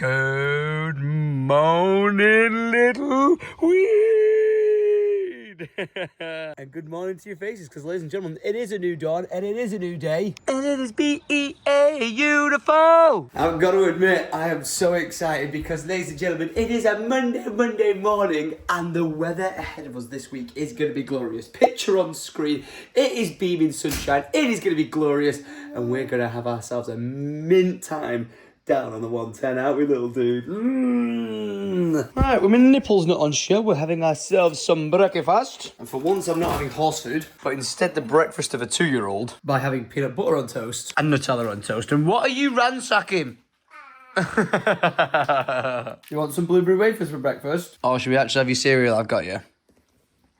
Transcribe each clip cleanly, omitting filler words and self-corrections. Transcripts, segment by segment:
Good morning, little weed. And good morning to your faces, because ladies and gentlemen, it is a new dawn and it is a new day. And it is beautiful. I've got to admit, I am so excited because, ladies and gentlemen, it is a Monday morning and the weather ahead of us this week is going to be glorious. Picture on screen, it is beaming sunshine, it is going to be glorious, and we're going to have ourselves a mint time down on the 110, aren't we, little dude? Right, we're in Nipples Not On Show. We're having ourselves some breakfast. And for once, I'm not having horse food, but instead the breakfast of a 2-year-old by having peanut butter on toast and Nutella on toast. And what are you ransacking? You want some blueberry wafers for breakfast? Oh, should we actually have your cereal? I've got you.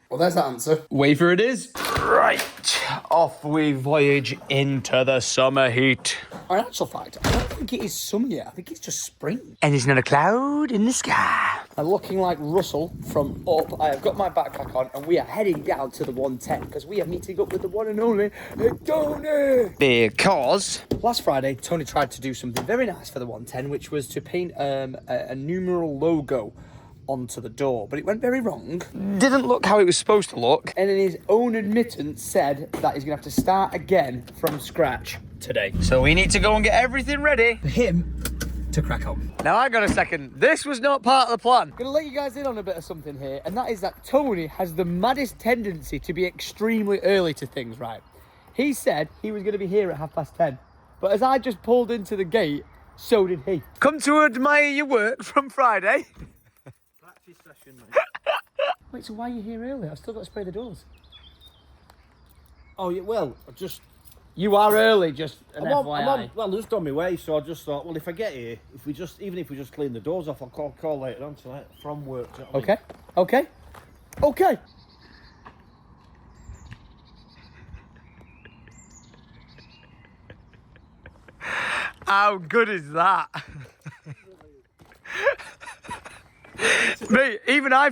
Well, there's that answer. Wafer it is. Right, off we voyage into the summer heat. In actual fact, I don't think it is summer yet. I think it's just spring. And there's not a cloud in the sky. I'm looking like Russell from Up. I have got my backpack on and we are heading down to the 110 because we are meeting up with the one and only Tony. Because Last Friday, Tony tried to do something very nice for the 110, which was to paint a numeral logo onto the door, but it went very wrong. didn't look how it was supposed to look. And in his own admittance said that he's going to have to start again from scratch today. So we need to go and get everything ready. For him to crack on. Now, hang on a second. This was not part of the plan. I'm going to let you guys in on a bit of something here, and that is that Tony has the maddest tendency to be extremely early to things, right? He said he was going to be here at 10:30, but as I just pulled into the gate, so did he. Come to admire your work from Friday. Session, mate. Wait, so why are you here early? I've still got to spray the doors. Oh, yeah, well, You are early, just an FYI. I'm just on my way, so I just thought, well, if I get here, even if we just clean the doors off, I'll call later on tonight from work. Do you know what I mean? Okay. How good is that? Mate, even I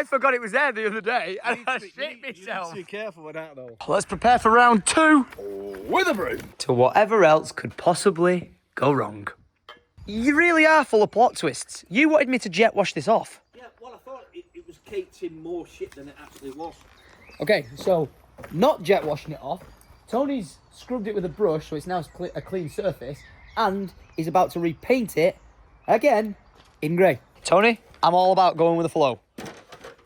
forgot it was there the other day and I shit myself. You need to be careful with that, though. Let's prepare for round 2 With a broom. to whatever else could possibly go wrong. You really are full of plot twists. You wanted me to jet wash this off. Yeah, well, I thought it was caked in more shit than it actually was. Okay, so not jet washing it off. Tony's scrubbed it with a brush, so it's now a clean surface, and he's about to repaint it again in grey. Tony, I'm all about going with the flow.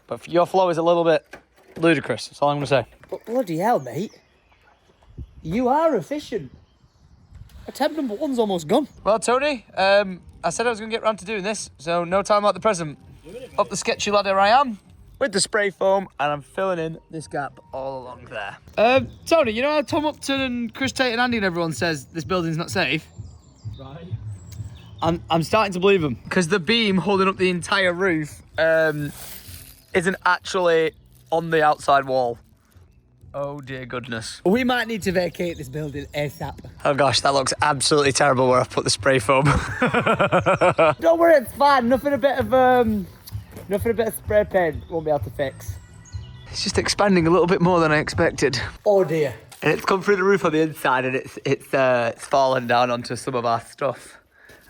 But your flow is a little bit ludicrous. That's all I'm going to say. But bloody hell, mate. You are efficient. Attempt number 1's almost gone. Well, Tony, I said I was going to get round to doing this, so no time like the present. Up the sketchy ladder I am, with the spray foam, and I'm filling in this gap all along there. Tony, you know how Tom Upton and Chris Tate and Andy and everyone says this building's not safe? Right. I'm starting to believe them. Because the beam holding up the entire roof isn't actually on the outside wall. Oh dear goodness. We might need to vacate this building ASAP. Oh gosh, that looks absolutely terrible where I've put the spray foam. Don't worry, it's fine. Nothing a bit of spray paint won't be able to fix. It's just expanding a little bit more than I expected. Oh dear. And it's come through the roof on the inside and it's fallen down onto some of our stuff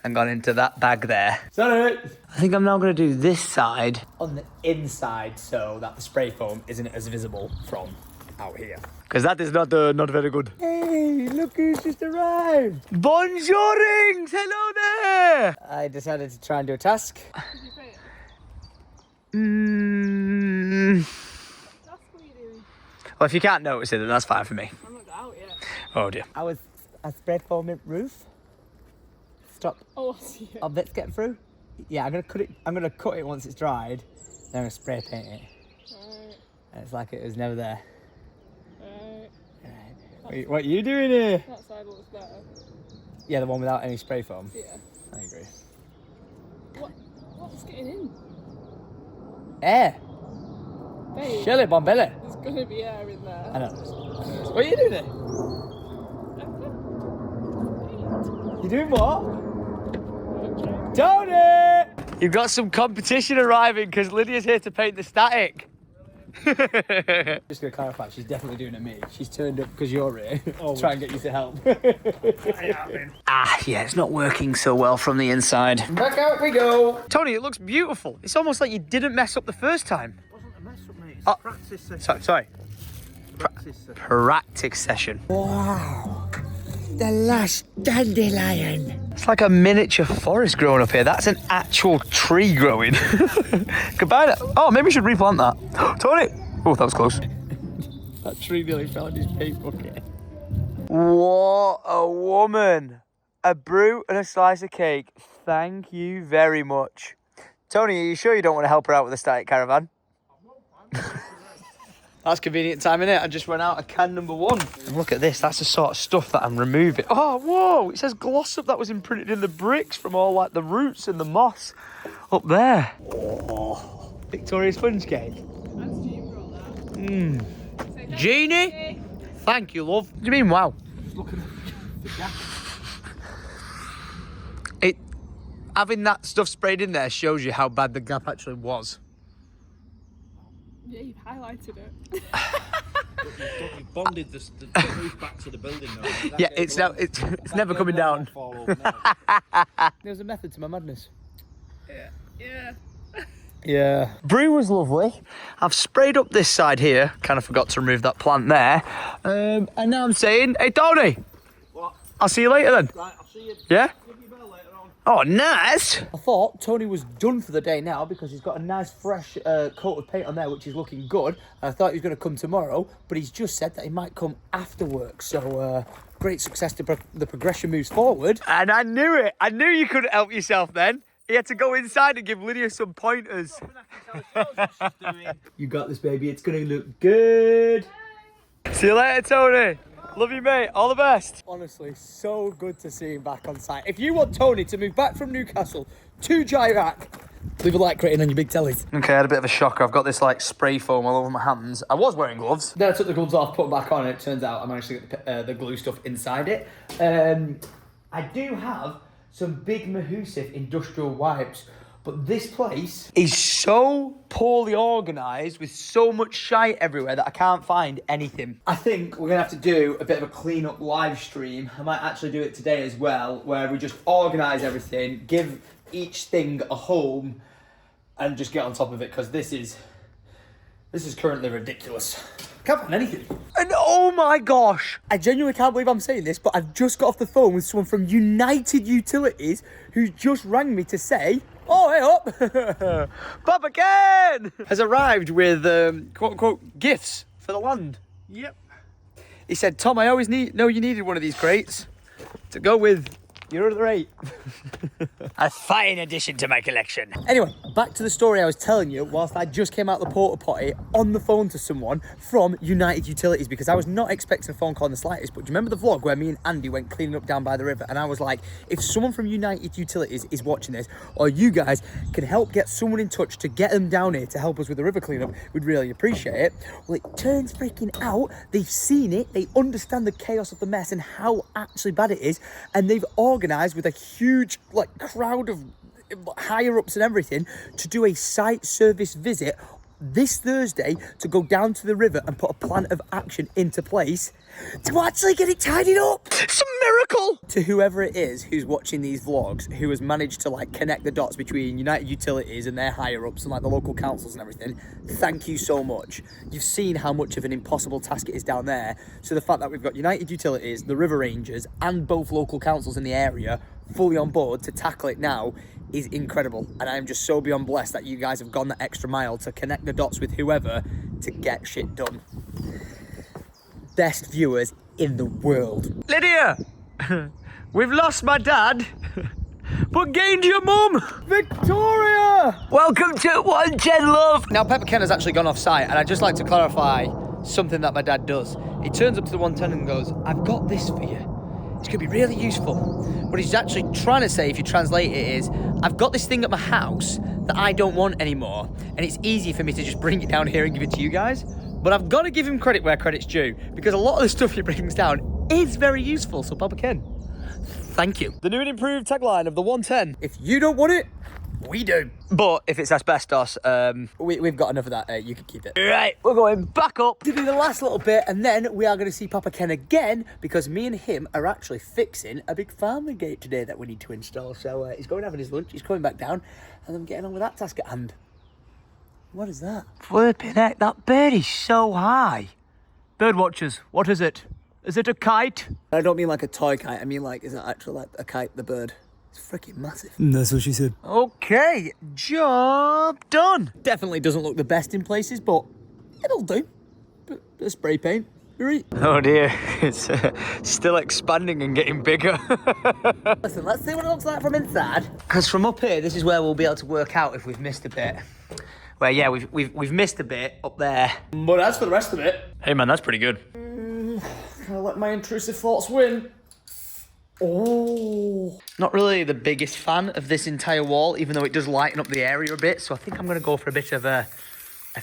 and gone into that bag there. Sorry. I think I'm now going to do this side. On the inside, so that the spray foam isn't as visible from out here. Because that is not very good. Hey, look who's just arrived. Bonjourings! Hello there! I decided to try and do a task. Did you pay it? That's what you're doing. Well, if you can't notice it, then that's fine for me. I'm not out yet. Oh dear. I was a spray foam roof. Stop. Oh, I see it. Of bits getting through. Yeah, I'm gonna cut it once it's dried. Then I'm gonna spray paint it. Alright, And it's like it was never there. alright. What are you doing here? That side looks better. Yeah, the one without any spray foam. Yeah. I agree. What's getting in? Air. Babe, Chili bombelli. there's gonna be air in there. I know. What are you doing there? You doing what? Tony! You've got some competition arriving because Lydia's here to paint the static. Just gonna clarify, she's definitely doing it me. She's turned up because you're here. Oh, Try and get you to help. Yeah, it's not working so well from the inside. Back out we go. Tony, it looks beautiful. It's almost like you didn't mess up the first time. It wasn't a mess up, mate. It's Oh. practice session. Sorry. Practice session. Practice session. Wow. The last dandelion. It's like a miniature forest growing up here. That's an actual tree growing. Goodbye. Oh, maybe we should replant that. Tony. Oh, that was close. That tree nearly fell in his paint bucket. What a woman. A brew and a slice of cake. Thank you very much. Tony, are you sure you don't want to help her out with the static caravan? That's convenient time, innit? I just ran out of can number 1. And look at this. That's the sort of stuff that I'm removing. Oh, whoa. It says gloss up. That was imprinted in the bricks from all like the roots and the moss up there. Oh, Victoria sponge cake. That's Jean brought that. Jeannie? Thank you, love. What do you mean, wow? Having that stuff sprayed in there shows you how bad the gap actually was. Yeah, you've highlighted it. You bonded the roof back to the building now. Yeah, it's never coming down. There's a method to my madness. Yeah. Yeah. Brew was lovely. I've sprayed up this side here. Kind of forgot to remove that plant there. And now I'm saying, hey, Tony. What? I'll see you later then. Right, I'll see you. Yeah? Give you a bell later on. Oh, nice. I thought Tony was done for the day now because he's got a nice fresh coat of paint on there, which is looking good. And I thought he was going to come tomorrow, but he's just said that he might come after work. So great success to the progression moves forward. And I knew it. I knew you couldn't help yourself then. He had to go inside and give Lydia some pointers. You got this, baby. It's going to look good. See you later, Tony. Love you, mate. All the best. Honestly, so good to see him back on site. If you want Tony to move back from Newcastle to Jirac, leave a like rating on your big tellies. Okay, I had a bit of a shocker. I've got this like spray foam all over my hands. I was wearing gloves. Then I took the gloves off, put them back on, and it turns out I managed to get the glue stuff inside it. I do have some big Mahusif industrial wipes, but this place is so poorly organised with so much shite everywhere that I can't find anything. I think we're going to have to do a bit of a clean up live stream. I might actually do it today as well, where we just organise everything, give each thing a home, and just get on top of it, because this is currently ridiculous. Can't find anything. And oh my gosh. I genuinely can't believe I'm saying this, but I've just got off the phone with someone from United Utilities who just rang me to say, oh, hey up. Papa Ken has arrived with quote unquote gifts for the land. Yep. He said, Tom, I always know you needed one of these crates to go with your other 8. A fine addition to my collection. Anyway, back to the story I was telling you whilst I just came out the porta potty on the phone to someone from United Utilities, because I was not expecting a phone call in the slightest. But do you remember the vlog where me and Andy went cleaning up down by the river? And I was like, if someone from United Utilities is watching this, or you guys can help get someone in touch to get them down here to help us with the river cleanup, we'd really appreciate it. Well, it turns freaking out they've seen it, they understand the chaos of the mess and how actually bad it is, and they've organised with a huge crowd of higher ups and everything to do a site service visit this Thursday to go down to the river and put a plan of action into place to actually get it tidied up. It's a miracle. To whoever it is who's watching these vlogs, who has managed to connect the dots between United Utilities and their higher ups and the local councils and everything, thank you so much. You've seen how much of an impossible task it is down there. So the fact that we've got United Utilities, the River Rangers, and both local councils in the area fully on board to tackle it now is incredible. And I am just so beyond blessed that you guys have gone that extra mile to connect the dots with whoever to get shit done. Best viewers in the world. Lydia, we've lost my dad, but gained your mum. Victoria! Welcome to 110 Love. Now, Pepper Ken has actually gone off site, and I'd just like to clarify something that my dad does. He turns up to the 110 and goes, I've got this for you. It's going to be really useful. What he's actually trying to say, if you translate it, is, I've got this thing at my house that I don't want anymore, and it's easy for me to just bring it down here and give it to you guys. But I've got to give him credit where credit's due, because a lot of the stuff he brings down is very useful. So, Papa Ken, thank you. The new and improved tagline of the 110. If you don't want it, we do. But if it's asbestos, We've got enough of that. You can keep it. right, we're going back up. To do the last little bit, and then we are going to see Papa Ken again because me and him are actually fixing a big farming gate today that we need to install. So he's going having his lunch, he's coming back down, and I'm getting on with that task at hand. What is that? Flipping heck, that bird is so high. Bird watchers, what is it? Is it a kite? I don't mean like a toy kite. I mean like, is it actually like a kite, the bird? It's freaking massive. That's what she said. Okay, job done. Definitely doesn't look the best in places, but it'll do. Bit of spray paint. Right. Oh dear, it's still expanding and getting bigger. Listen, let's see what it looks like from inside. Because from up here, this is where we'll be able to work out if we've missed a bit. Well, yeah, we've missed a bit up there. But as for the rest of it, Hey man, that's pretty good. I'll let my intrusive thoughts win. Oh. Not really the biggest fan of this entire wall, even though it does lighten up the area a bit. So I think I'm going to go for a bit of a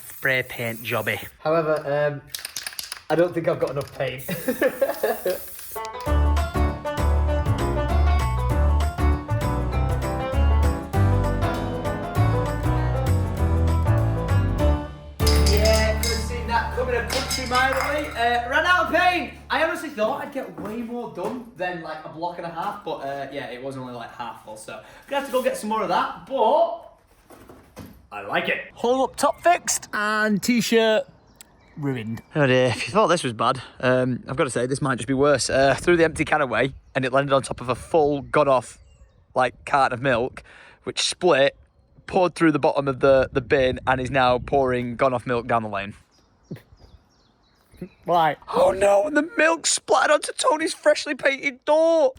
spray paint jobby. However, I don't think I've got enough paint. Yeah, could have seen that coming a country mile away. Ran out of paint. I honestly thought I'd get way more done than like a block and a half, but yeah, it was only like half full. So I'm gonna have to go get some more of that, but I like it. Whole up top fixed. And t-shirt ruined. Oh dear, if you thought this was bad, I've got to say this might just be worse. Threw the empty can away and it landed on top of a full gone off like carton of milk, which split, poured through the bottom of the bin and is now pouring gone off milk down the lane. Right. Oh no, and the milk splattered onto Tony's freshly painted door.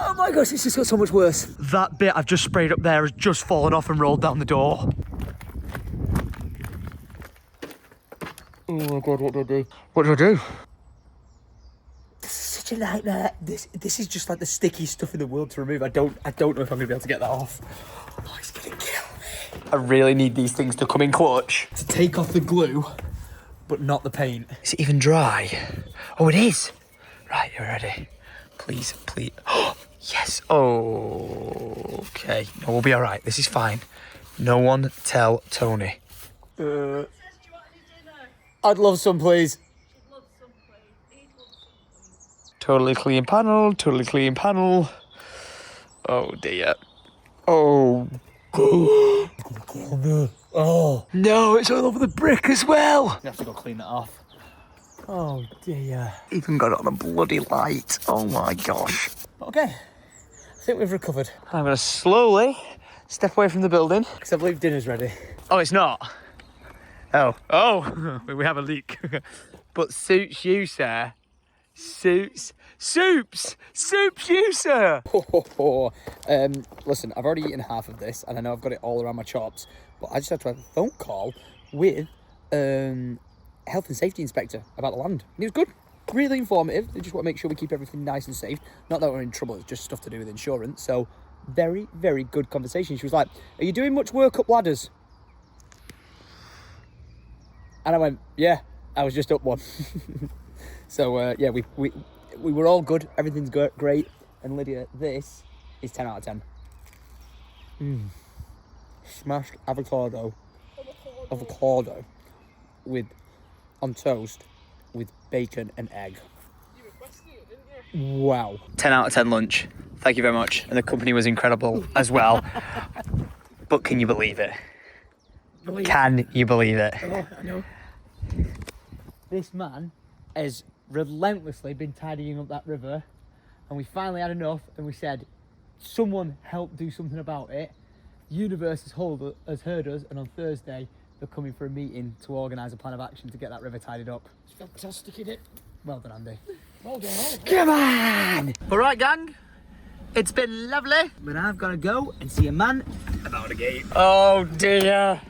Oh my gosh, it's just got so much worse. That bit I've just sprayed up there has just fallen off and rolled down the door. Oh my god, what do I do? What do I do? This is such a nightmare. This is just like the stickiest stuff in the world to remove. I don't know if I'm gonna be able to get that off. Oh, it's gonna kill me. I really need these things to come in clutch. To take off the glue, but not the paint. Is it even dry? Oh, it is. Right, you're ready. Please, please. Oh, yes. Oh, okay. No, we'll be all right. This is fine. No one tell Tony. I'd love some, please. Totally clean panel. Totally clean panel. Oh, dear. Oh. Oh. No, it's all over the brick as well. You have to go clean that off. Oh dear. Even got it on a bloody light. Oh, my gosh. Okay. I think we've recovered. I'm going to slowly step away from the building. Because I believe dinner's ready. Oh, it's not. Oh, we have a leak. But suits you, sir. Soups you, sir. Listen, I've already eaten half of this, and I know I've got it all around my chops, but I just had to have a phone call with health and safety inspector about the land. And he was good, really informative. They just want to make sure we keep everything nice and safe. Not that we're in trouble, it's just stuff to do with insurance. So very, very good conversation. She was like, are you doing much work up ladders? And I went, yeah, I was just up one. So yeah, we were all good. Everything's great. And Lydia, this is 10 out of 10. Smashed avocado with on toast with bacon and egg. You requested it, didn't you? Wow. 10 out of 10 lunch. Thank you very much. And the company was incredible as well. But can you believe it? Can you believe it? Oh, I know. This man has relentlessly been tidying up that river, and we finally had enough, and we said, someone help do something about it. Universe has heard us, and on Thursday they're coming for a meeting to organise a plan of action to get that river tidied up. It's fantastic, isn't it? Well done, Andy. Well done, Oliver. Come on! All right, gang. It's been lovely. But I've got to go and see a man about a game. Oh, dear.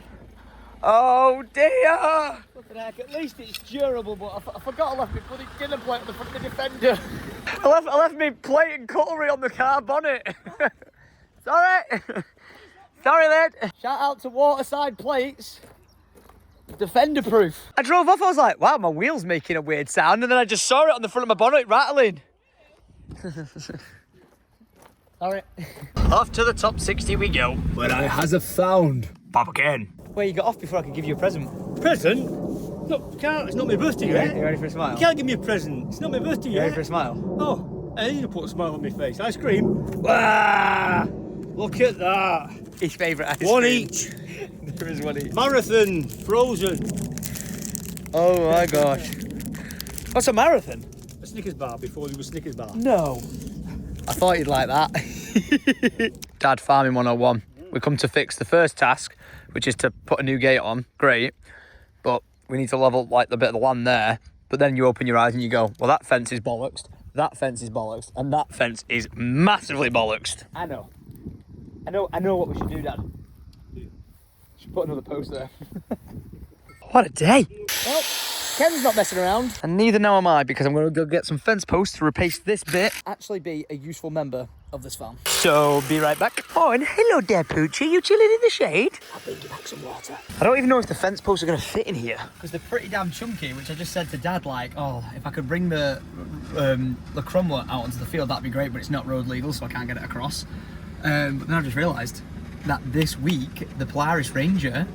Oh, dear. What the heck? At least it's durable, but I forgot I left my bloody dinner plate on the front of the Defender. I left me plate and cutlery on the car bonnet. Sorry. Sorry, lad. Shout out to Waterside Plates. Defender proof. I drove off, I was like, wow, my wheel's making a weird sound, and then I just saw it on the front of my bonnet rattling. Alright. Off to the top 60 we go. But I has a found. Pop again. Where you got off before I could give you a present? Present? Look, can't. It's not my birthday yet. You ready for a smile? You can't give me a present. It's not my birthday You yet. ready for a smile? Oh, I need to put a smile on my face. Ice cream. Ah, look at that. His favourite ice One cream. each. There is one each. Marathon, frozen. Oh my gosh. What's a marathon? A Snickers bar before there was Snickers bar. No. I thought you'd like that. Dad, farming 101. We come to fix the first task, which is to put a new gate on. Great. But we need to level like the bit of the land there. But then you open your eyes and you go, well, that fence is bollocks. That fence is bollocks. And that fence is massively bollocks. I know what we should do, Dad. Should put another post there. What a day. Well, Ken's not messing around. And neither now am I, because I'm going to go get some fence posts to replace this bit. Actually be a useful member of this farm. So, be right back. Oh, and hello there, Poochie. You chilling in the shade? I'll bring you back some water. I don't even know if the fence posts are going to fit in here, because they're pretty damn chunky, which I just said to Dad, like, oh, if I could bring the cromwell out onto the field, that'd be great, but it's not road legal, so I can't get it across. But then I just realised that this week, the Polaris Ranger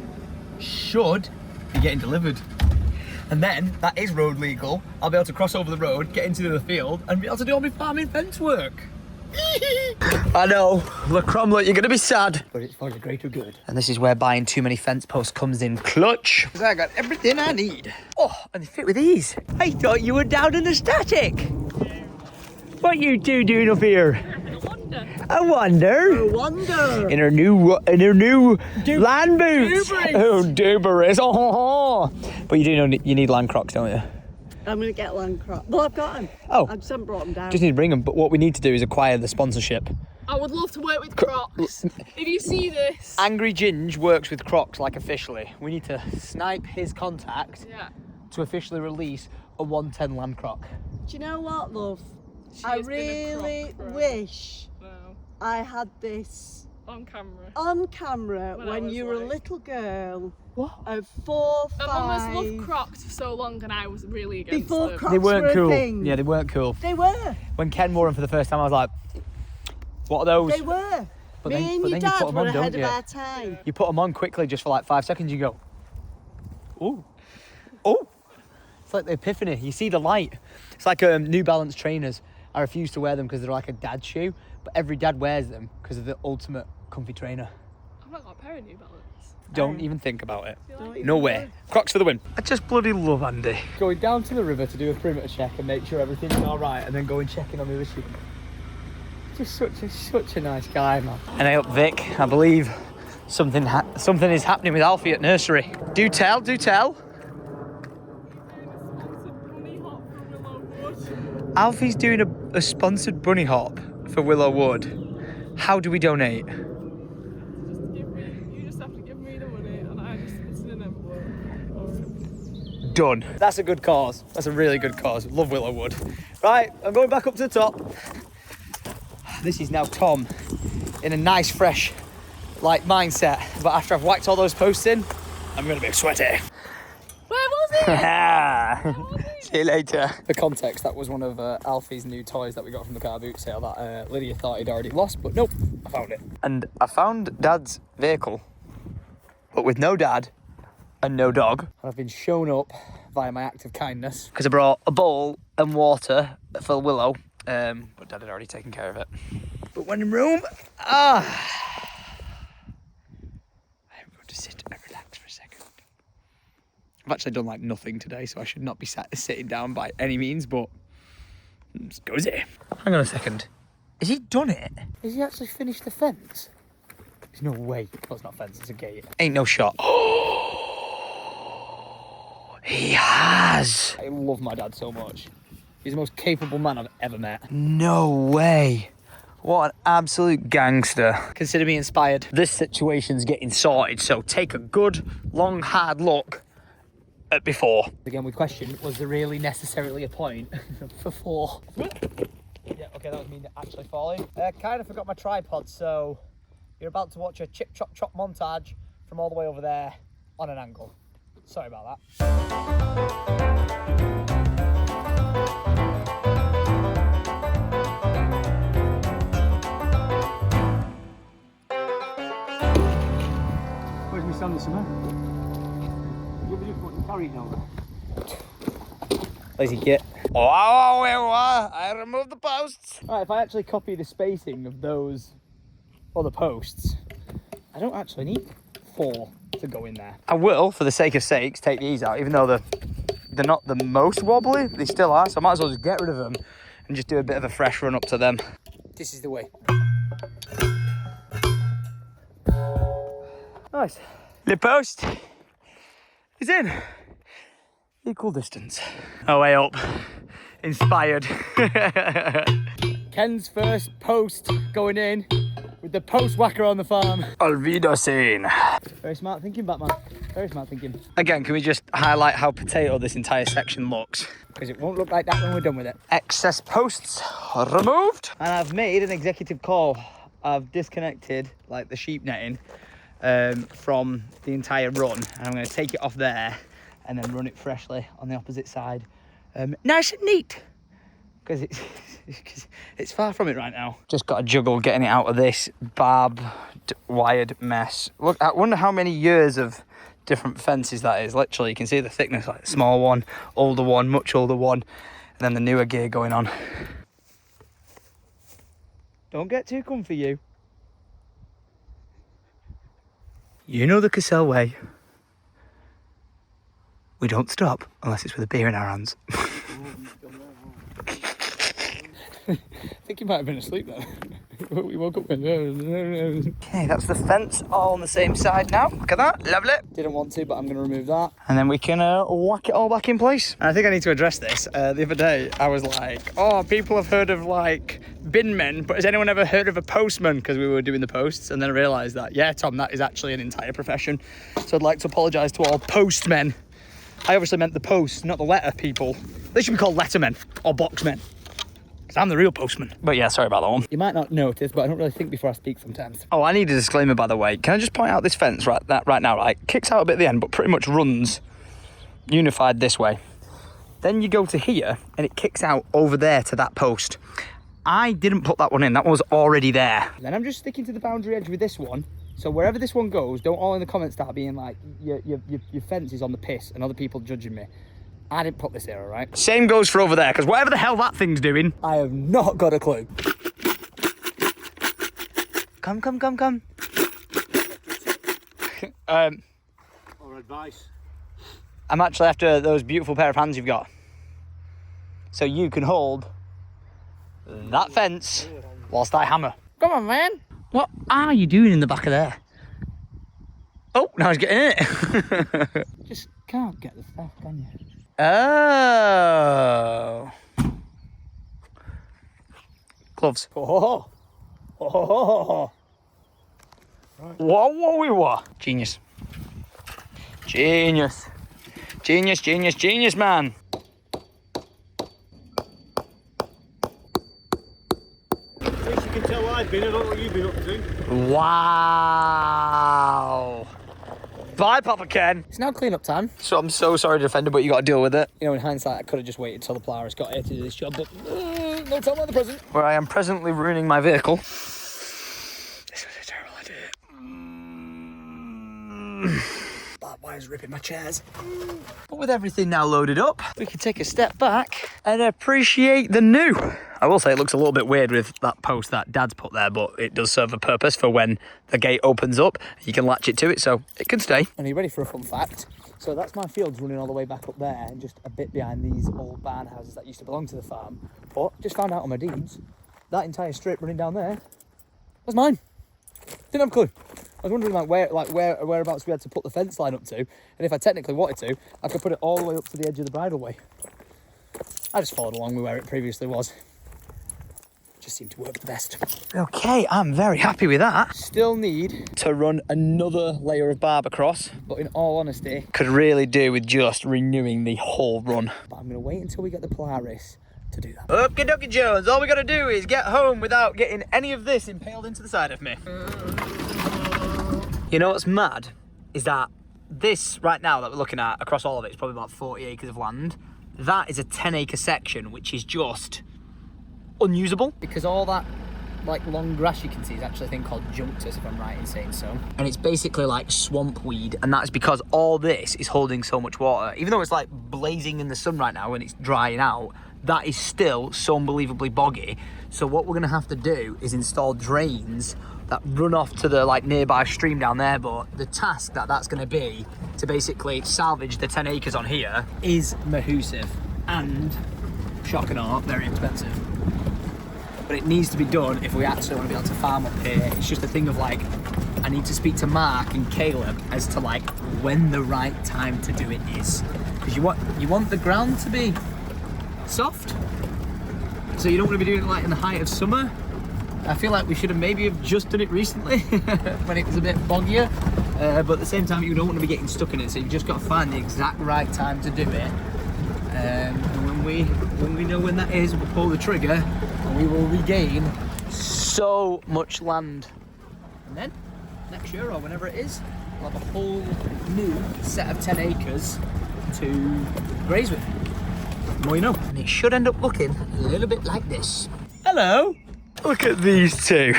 should be getting delivered. And then, that is road legal. I'll be able to cross over the road, get into the field, and be able to do all my farming fence work. I know, the Cromwell, you're going to be sad. But it's for the greater good. And this is where buying too many fence posts comes in clutch. Because I got everything I need. Oh, and they fit with ease. I thought you were down in the static. What you two doing up here? I wonder. In her new land boots. Oh, Duberous. Oh, but you do know you need land crocs, don't you? I'm going to get land crocs. Well, I've got them. Oh. I just haven't brought them down. Just need to bring them. But what we need to do is acquire the sponsorship. I would love to work with Crocs. If you see this. Angry Ginge works with Crocs like officially. We need to snipe his contact to officially release a 110 land croc. Do you know what, love? She I has been a really croc forever. wish No. I had this On camera. on camera When I when was you were a like- little girl What? of 4, My mum has 5. loved Crocs for so long and I was really against Before them. Crocs They weren't were cool. a thing. Yeah, they weren't cool. They were. When Ken wore them for the first time, I was like, what are those? They were. But Me then- and but your then you put dad 'em were on, ahead don't of you? our time. You put them on quickly just for like 5 seconds, you go, ooh. Oh. It's like the epiphany. You see the light. It's like New Balance trainers. I refuse to wear them because they're like a dad shoe, but every dad wears them because of the ultimate comfy trainer. I've not got a pair of New Balance. Don't even think about it. Don't No you way. know? Crocs for the win. I just bloody love Andy. Going down to the river to do a perimeter check and make sure everything's all right, and then go and check in on the other sheep. Just such a nice guy, man. And I up Vic, I believe something is happening with Alfie at nursery. Do tell. Alfie's doing a sponsored bunny hop for Willow Wood. How do we donate? You just have to give me the money and I just put it in an envelope. Done. That's a good cause. That's a really good cause. Love Willow Wood. Right, I'm going back up to the top. This is now Tom in a nice, fresh, like mindset. But after I've whacked all those posts in, I'm gonna be sweaty. Where was it? See you later. For context, that was one of Alfie's new toys that we got from the car boot sale that Lydia thought he'd already lost, but nope, I found it. And I found Dad's vehicle, but with no dad and no dog. I've been shown up via my act of kindness because I brought a bowl and water for Willow, but Dad had already taken care of it. But when in room, I'm going to sit and relax for a second. I've actually done like nothing today, so I should not be sitting down by any means, but let's go there. Hang on a second. Has he done it? Has he actually finished the fence? There's no way. Well, it's not a fence, it's a gate. Ain't no shot. He has. I love my dad so much. He's the most capable man I've ever met. No way. What an absolute gangster. Consider me inspired. This situation's getting sorted, so take a good, long, hard look at before. Again, we question, was there really necessarily a point for 4? Yeah, okay, that was me actually falling. Kind of forgot my tripod, so you're about to watch a chip chop chop montage from all the way over there on an angle. Sorry about that. Where's my son this summer? You'll be just putting carrying over. Lazy git. Oh, I removed the posts. Right, if I actually copy the spacing of those other posts, I don't actually need 4 to go in there. I will, for the sake of sakes, take these out, even though they're not the most wobbly, they still are, so I might as well just get rid of them and just do a bit of a fresh run up to them. This is the way. Nice. The post is in. Equal distance. Oh, way up. Inspired. Ken's first post going in with the post whacker on the farm. Alvido Very smart thinking, Batman. Very smart thinking. Again, can we just highlight how potato this entire section looks? Because it won't look like that when we're done with it. Excess posts removed. And I've made an executive call. I've disconnected like the sheep netting from the entire run. And I'm going to take it off there and then run it freshly on the opposite side. Nice and neat. Because it's far from it right now. Just got to juggle getting it out of this barbed wired mess. Look, I wonder how many years of different fences that is. Literally, you can see the thickness, like small one, older one, much older one, and then the newer gear going on. Don't get too comfy, you. You know the Cassell way. We don't stop unless it's with a beer in our hands. I think he might have been asleep then. We woke up and... Okay, that's the fence all on the same side now. Look at that, lovely. Didn't want to, but I'm going to remove that. And then we can whack it all back in place. And I think I need to address this. The other day, I was like, oh, people have heard of like bin men, but has anyone ever heard of a postman? Because we were doing the posts. And then I realised that, yeah, Tom, that is actually an entire profession. So I'd like to apologise to all postmen. I obviously meant the post, not the letter people. They should be called lettermen or boxmen. Because I'm the real postman. But yeah, sorry about that one. You might not notice, but I don't really think before I speak sometimes. Oh, I need a disclaimer, by the way. Can I just point out this fence right now, right? Kicks out a bit at the end, but pretty much runs unified this way. Then you go to here, and it kicks out over there to that post. I didn't put that one in. That one was already there. Then I'm just sticking to the boundary edge with this one. So wherever this one goes, don't all in the comments start being like, your fence is on the piss and other people judging me. I didn't put this here, all right? Same goes for over there, because whatever the hell that thing's doing, I have not got a clue. Come. Or advice. I'm actually after those beautiful pair of hands you've got. So you can hold that fence whilst I hammer. Come on, man. What are you doing in the back of there? Oh, now he's getting it. Just can't get the stuff, can you? Oh. Gloves. Oh. Right. Whoa. Genius, man. At least you can tell I've been, I don't know what you've been up to. Wow. Bye, Papa Ken. It's now clean-up time. So I'm so sorry to offend you, but you got to deal with it. You know, in hindsight, I could have just waited till the Polaris got here to do this job, but no time like the present. Where I am presently ruining my vehicle. This was a terrible idea. Barbed wire's ripping my chairs. But with everything now loaded up, we can take a step back and appreciate the new. I will say it looks a little bit weird with that post that Dad's put there, but it does serve a purpose for when the gate opens up. You can latch it to it, so it can stay. And are you ready for a fun fact? So that's my fields running all the way back up there, and just a bit behind these old barn houses that used to belong to the farm. But just found out on my deeds, that entire strip running down there was mine. Didn't have a clue. I was wondering whereabouts we had to put the fence line up to, and if I technically wanted to, I could put it all the way up to the edge of the bridleway. I just followed along with where it previously was. Just seemed to work the best. Okay, I'm very happy with that. Still need to run another layer of barb across, but in all honesty, could really do with just renewing the whole run. But I'm gonna wait until we get the Polaris to do that. Okie dokie Jones, all we gotta do is get home without getting any of this impaled into the side of me. You know what's mad? Is that this right now that we're looking at across all of it is probably about 40 acres of land. That is a 10-acre section, which is just unusable. Because all that like long grass you can see is actually a thing called junctus, if I'm right in saying so. And it's basically like swamp weed, and that's because all this is holding so much water. Even though it's like blazing in the sun right now and it's drying out, that is still so unbelievably boggy. So what we're gonna have to do is install drains that run off to the like nearby stream down there. But the task that that's gonna be to basically salvage the 10 acres on here is mahoosive and, shock and awe, very expensive. But it needs to be done if we actually want to be able to farm up here. It's just a thing of like, I need to speak to Mark and Caleb as to like when the right time to do it is. Because you want the ground to be soft, so you don't want to be doing it like in the height of summer. I feel like we should have maybe just done it recently when it was a bit boggier, but at the same time you don't want to be getting stuck in it, so you've just got to find the exact right time to do it. And when we know when that is, we'll pull the trigger and we will regain so much land. And then next year or whenever it is, we'll have a whole new set of 10 acres to graze with. The more you know. And it should end up looking a little bit like this. Hello! Look at these two.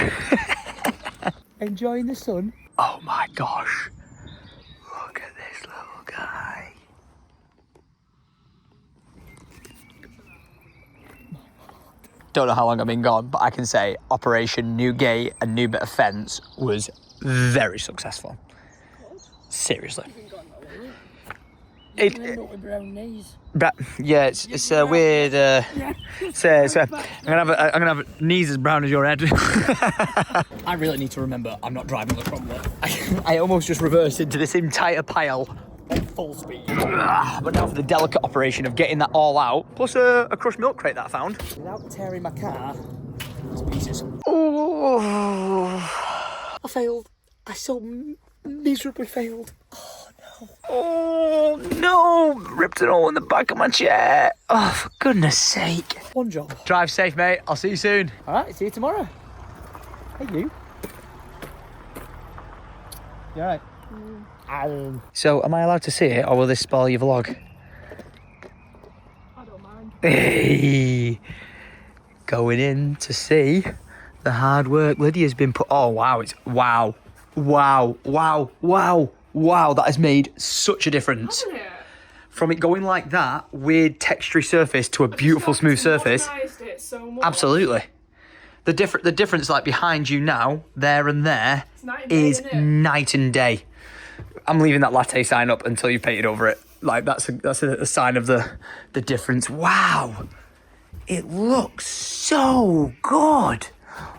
Enjoying the sun? Oh my gosh. Look at this little guy. Don't know how long I've been gone, but I can say Operation New Gate and New Bit of Fence was very successful. Seriously. But yeah, it's a weird. So I'm gonna have knees as brown as your head. I really need to remember I'm not driving the crumbler. I almost just reversed into this entire pile at full speed. But now for the delicate operation of getting that all out, plus a crushed milk crate that I found, without tearing my car to pieces. Oh, I failed. I so miserably failed. Oh no! Ripped an hole in the back of my chair. Oh, for goodness sake. One job. Drive safe, mate. I'll see you soon. Alright, see you tomorrow. Hey, you. You alright? So, am I allowed to see it, or will this spoil your vlog? I don't mind. Hey! Going in to see the hard work Lydia's been put. Oh, wow. It's wow. Wow. Wow. Wow. Wow, that has made such a difference. Hasn't it? From it going like that weird textury surface to a beautiful smooth surface. It so much. Absolutely. The difference like behind you now, there and there, night and day, is isn't it? night and day. I'm leaving that latte sign up until you've painted over it. Like that's a sign of the difference. Wow. It looks so good.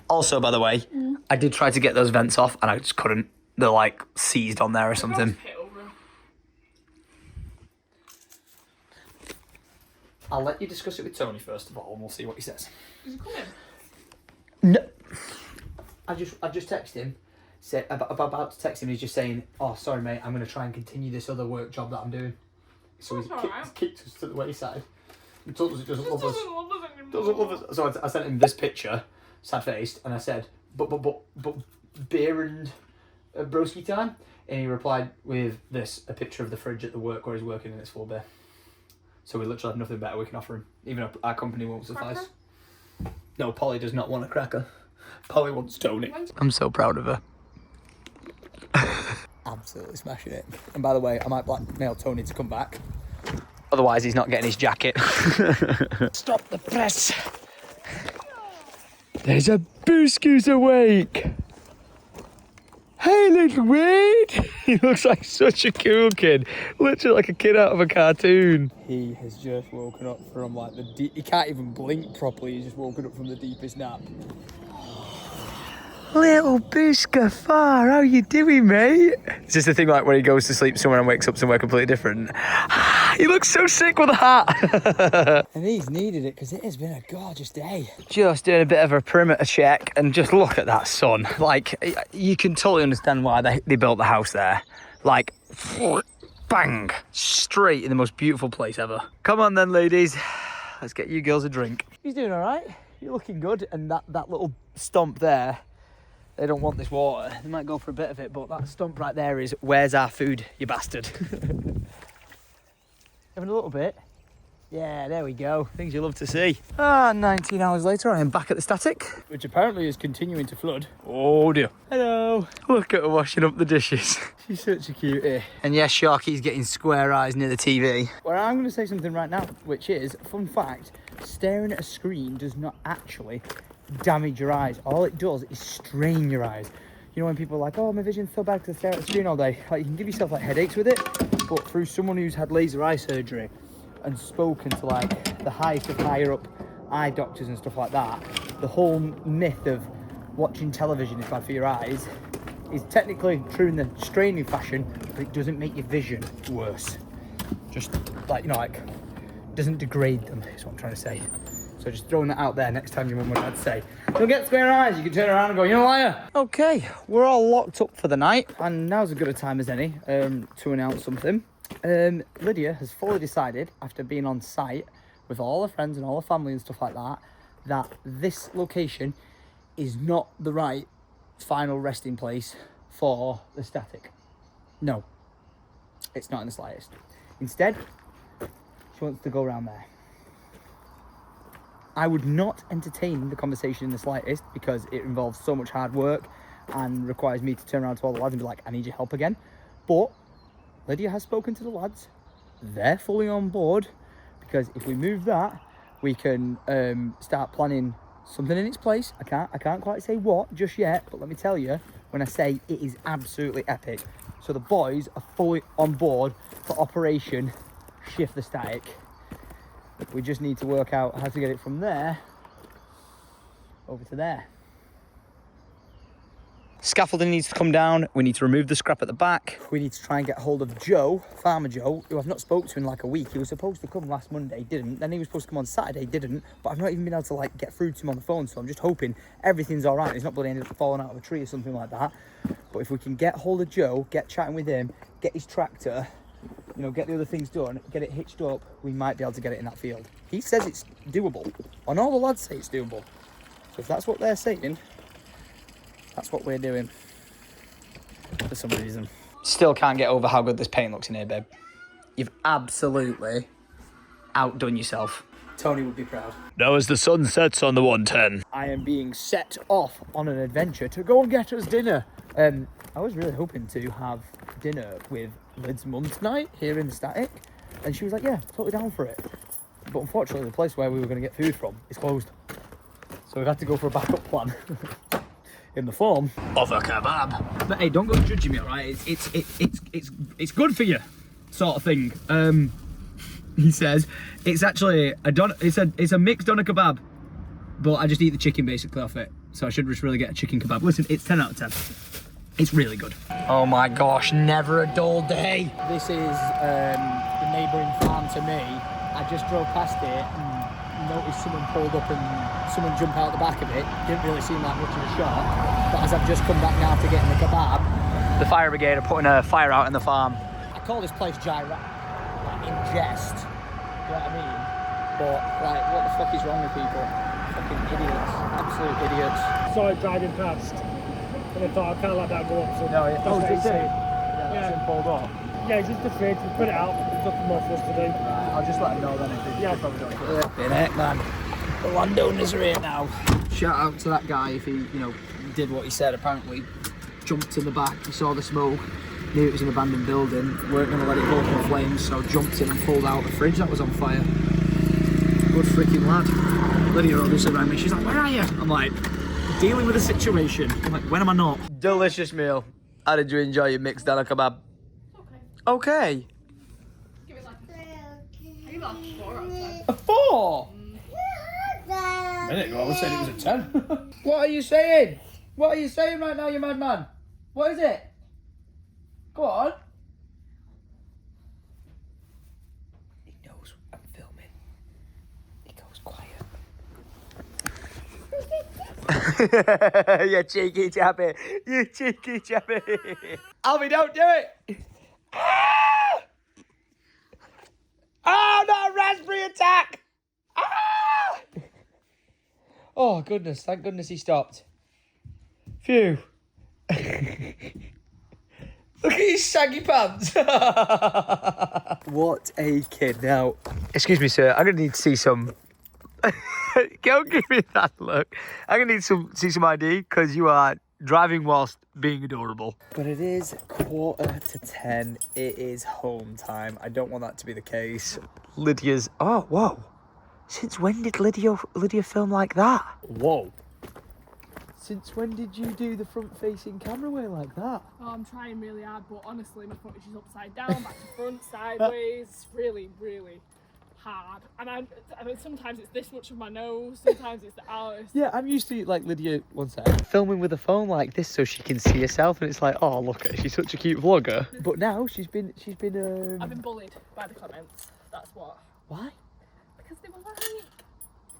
Also, by the way, I did try to get those vents off and I just couldn't. They're like seized on there or something. I'll let you discuss it with Tony first of all and we'll see what he says. Is he coming? No. I just texted him. About to text him, he's just saying, "Oh, sorry, mate. I'm going to try and continue this other work job that I'm doing." So he's kicked us to the wayside. He told us he doesn't love us. Doesn't love us. So I sent him this picture, sad faced, and I said, "But beer and broski time," and he replied with this, a picture of the fridge at the work where he's working and it's full beer. So we literally have nothing better we can offer him. Even our company won't suffice. Cracker? No, Polly does not want a cracker. Polly wants Tony. I'm so proud of her. Absolutely smashing it. And by the way, I might blackmail Tony to come back. Otherwise he's not getting his jacket. Stop the press. There's a Booscoos awake. Hey, little Wade! He looks like such a cool kid. Literally like a kid out of a cartoon. He has just woken up from like the deep... He can't even blink properly. He's just woken up from the deepest nap. Little Booska Far, how you doing, mate? It's just the thing like when he goes to sleep somewhere and wakes up somewhere completely different. He looks so sick with a hat. And he's needed it because it has been a gorgeous day. Just doing a bit of a perimeter check and just look at that sun. Like, you can totally understand why they built the house there. Like, bang, straight in the most beautiful place ever. Come on then, ladies. Let's get you girls a drink. He's doing all right. You're looking good. And that little stomp there, They don't want this water. They might go for a bit of it, but that stump right there is, where's our food, you bastard? Having a little bit? Yeah, there we go. Things you love to see. 19 hours later, I am back at the static. Which apparently is continuing to flood. Oh dear. Hello. Look at her washing up the dishes. She's such a cutie. And yes, Sharky's getting square eyes near the TV. Well, I'm going to say something right now, which is, fun fact, staring at a screen does not actually damage your eyes. All it does is strain your eyes. You know when people are like, oh, my vision's so bad because I stare at the screen all day. Like, you can give yourself like headaches with it, but through someone who's had laser eye surgery and spoken to like the highest of higher up eye doctors and stuff like that, the whole myth of watching television is bad for your eyes is technically true in the straining fashion, but it doesn't make your vision worse. Just like, you know, like, doesn't degrade them, is what I'm trying to say. So just throwing that out there next time your mum or dad say, don't get square eyes, you can turn around and go, you're a liar. Okay, we're all locked up for the night, and now's as good a time as any to announce something. Lydia has fully decided, after being on site with all her friends and all her family and stuff like that, that this location is not the right final resting place for the static. No, it's not in the slightest. Instead, she wants to go around there. I would not entertain the conversation in the slightest because it involves so much hard work and requires me to turn around to all the lads and be like, I need your help again. But Lydia has spoken to the lads. They're fully on board because if we move that, we can start planning something in its place. I can't quite say what just yet, but let me tell you, when I say it is absolutely epic. So the boys are fully on board for Operation Shift the Static. We just need to work out how to get it from there over to there. Scaffolding needs to come down. We need to remove the scrap at the back. We need to try and get hold of Joe, Farmer Joe, who I've not spoken to in like a week. He was supposed to come last Monday, didn't. Then he was supposed to come on Saturday, didn't. But I've not even been able to like get through to him on the phone. So I'm just hoping everything's all right. He's not bloody ended up falling out of a tree or something like that. But if we can get hold of Joe, get chatting with him, get his tractor, you know, get the other things done, get it hitched up, we might be able to get it in that field. He says it's doable. And all the lads say it's doable. So if that's what they're saying, that's what we're doing. For some reason. Still can't get over how good this paint looks in here, babe. You've absolutely outdone yourself. Tony would be proud. Now as the sun sets on the 110. I am being set off on an adventure to go and get us dinner. I was really hoping to have dinner with Lid's mum tonight here in the static. And she was like, yeah, totally down for it. But unfortunately, the place where we were going to get food from is closed. So we've had to go for a backup plan. In the form Of a kebab. But hey, don't go judging me, alright? It's good for you, sort of thing. He says it's actually it's a mixed doner kebab, but I just eat the chicken basically off it. So I should just really get a chicken kebab. Listen, it's 10 out of 10. It's really good. Oh my gosh, never a dull day. This is the neighbouring farm to me. I just drove past it and noticed someone pulled up and someone jumped out the back of it. Didn't really seem like much of a shock. But as I've just come back now to get in the kebab, the fire brigade are putting a fire out in the farm. I call this place Gyra, like in jest. You know what I mean? But like, what the fuck is wrong with people? Fucking idiots. Absolute idiots. Saw it driving past, and I thought I can't let that go up. So No, that's what he's saying. That's him pulled up. Yeah, he's just afraid to put it out. There's nothing more for us to do. I'll just let him know then if he Yeah. probably don't. In it, man. The landowners are here now. Shout out to that guy if he, you know, did what he said. Apparently, jumped in the back. He saw the smoke, knew it was an abandoned building. Weren't going to let it go up in flames, so jumped in and pulled out the fridge that was on fire. Good freaking lad. Lydia obviously rang me. She's like, "Where are you?" I'm like, "Dealing with the situation." I'm like, "When am I not?" Delicious meal. How did you enjoy your mixed doner kebab? Okay. Give it like I give it like 4 out of 10. A 4. A minute ago I was saying it was a 10. What are you saying? What are you saying right now, you madman? What is it? Go on. He knows I'm filming. He goes quiet. You cheeky chappy. You cheeky chappy. Alfie, don't do it. Oh, no, raspberry attack. Oh, goodness. Thank goodness he stopped. Phew. Look at his saggy pants. What a kid. Now, excuse me, sir. I'm going to need to see some... Don't give me that look. I'm going to need to see some ID because you are driving whilst being adorable. But it is 9:45. It is home time. I don't want that to be the case. Lydia's... Oh, whoa. Since when did Lydia film like that? Whoa. Since when did you do the front-facing camera way like that? Oh, I'm trying really hard, but honestly, my footage is upside down, back to front, sideways. It's really, really hard. And I mean, sometimes it's this much of my nose, sometimes it's the hours. Yeah, I'm used to, like, Lydia, one sec, filming with a phone like this so she can see herself, and it's like, oh, look at her, she's such a cute vlogger. But now she's been I've been bullied by the comments. That's what. Why? Because they were like,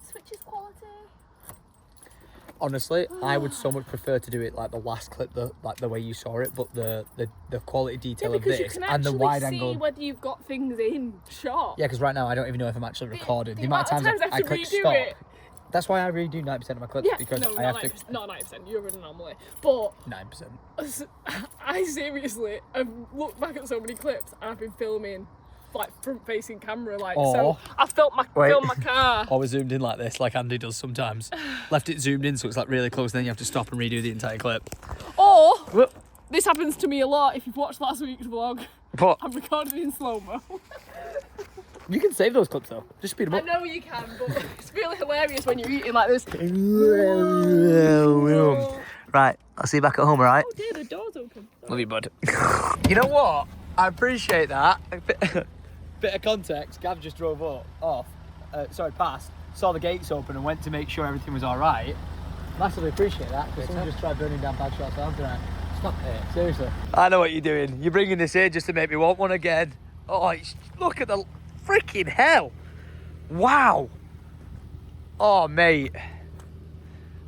Switch's quality. Honestly, I would so much prefer to do it like the last clip, like the way you saw it, but the quality detail of this and the wide angle. See whether you've got things in shot. Yeah, because right now I don't even know if I'm actually recording. The amount of times I I click stop. That's why I redo 90% of my clips, because no, I have to. Not 90%. You're an anomaly, but 9%. I seriously have looked back at so many clips and I've been filming like front-facing camera, like so. I filmed my car. Or we zoomed in like this, like Andy does sometimes. Left it zoomed in so it's like really close, and then you have to stop and redo the entire clip. Or this happens to me a lot. If you've watched last week's vlog, What? I'm recording in slow-mo. You can save those clips though. Just speed them I up. know you can, but it's really hilarious when you're eating like this. Right, I'll see you back at home, alright? Oh dear, the door's open. Love you, bud. You know what? I appreciate that. Bit of context, Gav just drove past, saw the gates open and went to make sure everything was alright. Massively appreciate that, because someone just tried burning down bad shots arms tonight. Stop it, seriously. I know what you're doing. You're bringing this here just to make me want one again. Oh, look at the freaking hell. Wow. Oh, mate.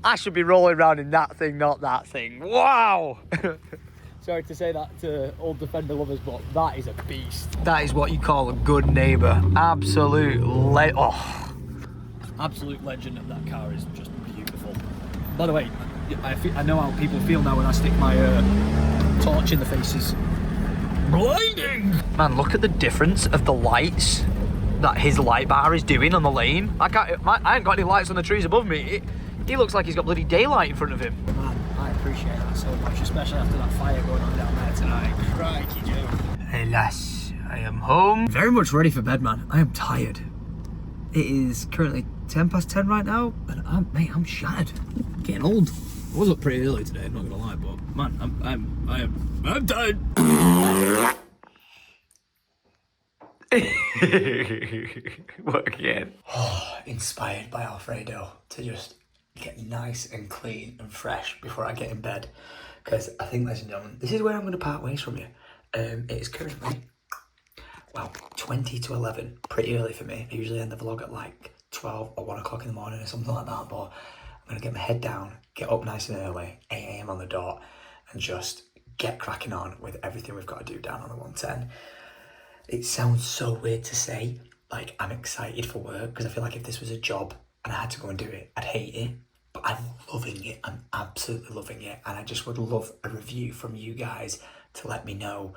I should be rolling around in that thing, not that thing. Wow. Sorry to say that to old Defender lovers, but that is a beast. That is what you call a good neighbour. Absolute absolute legend of that car is just beautiful. By the way, I know how people feel now when I stick my torch in the faces. Blinding! Man, look at the difference of the lights that his light bar is doing on the lane. I ain't got any lights on the trees above me. He looks like he's got bloody daylight in front of him. Man, I appreciate that so much, especially after that fire going on down there tonight. Crikey, Joe. Hey, lass, I am home. Very much ready for bed, man. I am tired. It is currently 10:10 right now, and I'm shattered. Getting old. I was up pretty early today, I'm not gonna lie, but man, I'm tired. What again? Inspired by Alfredo to just get nice and clean and fresh before I get in bed, because I think, ladies and gentlemen, this is where I'm going to part ways from you. It is currently, well, 20 to 11, pretty early for me. I usually end the vlog at like 12 or 1 o'clock in the morning or something like that, but I'm going to get my head down, get up nice and early, 8 AM on the dot, and just get cracking on with everything we've got to do down on the 110. It sounds so weird to say, like, I'm excited for work, because I feel like if this was a job and I had to go and do it, I'd hate it. But I'm loving it. I'm absolutely loving it. And I just would love a review from you guys to let me know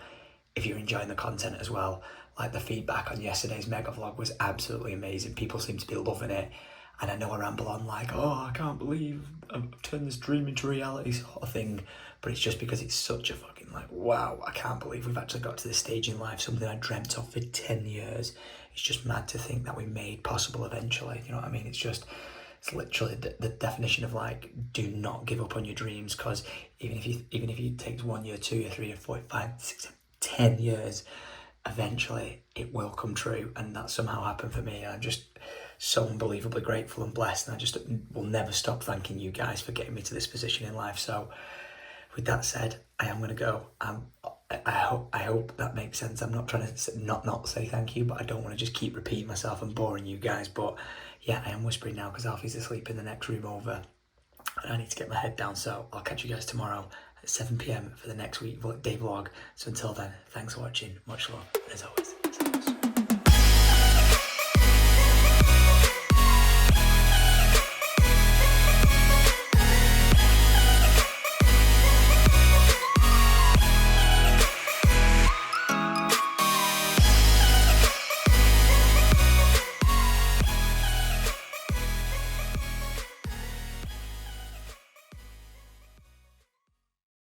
if you're enjoying the content as well. Like, the feedback on yesterday's mega vlog was absolutely amazing. People seem to be loving it. And I know I ramble on like, oh, I can't believe I've turned this dream into reality sort of thing. But it's just because it's such a fucking like, wow, I can't believe we've actually got to this stage in life. Something I dreamt of for 10 years. It's just mad to think that we made possible eventually. You know what I mean? It's literally the definition of like, do not give up on your dreams, because even if it takes 1 year, 2 year, 3 year, 4, 5, 6, 10 years, eventually it will come true. And that somehow happened for me. And I'm just so unbelievably grateful and blessed. And I just will never stop thanking you guys for getting me to this position in life. So with that said, I am going to go. I hope that makes sense. I'm not trying to not say thank you, but I don't want to just keep repeating myself and boring you guys. But yeah, I am whispering now because Alfie's asleep in the next room over and I need to get my head down. So I'll catch you guys tomorrow at 7 PM for the next week day vlog. So until then, thanks for watching. Much love as always.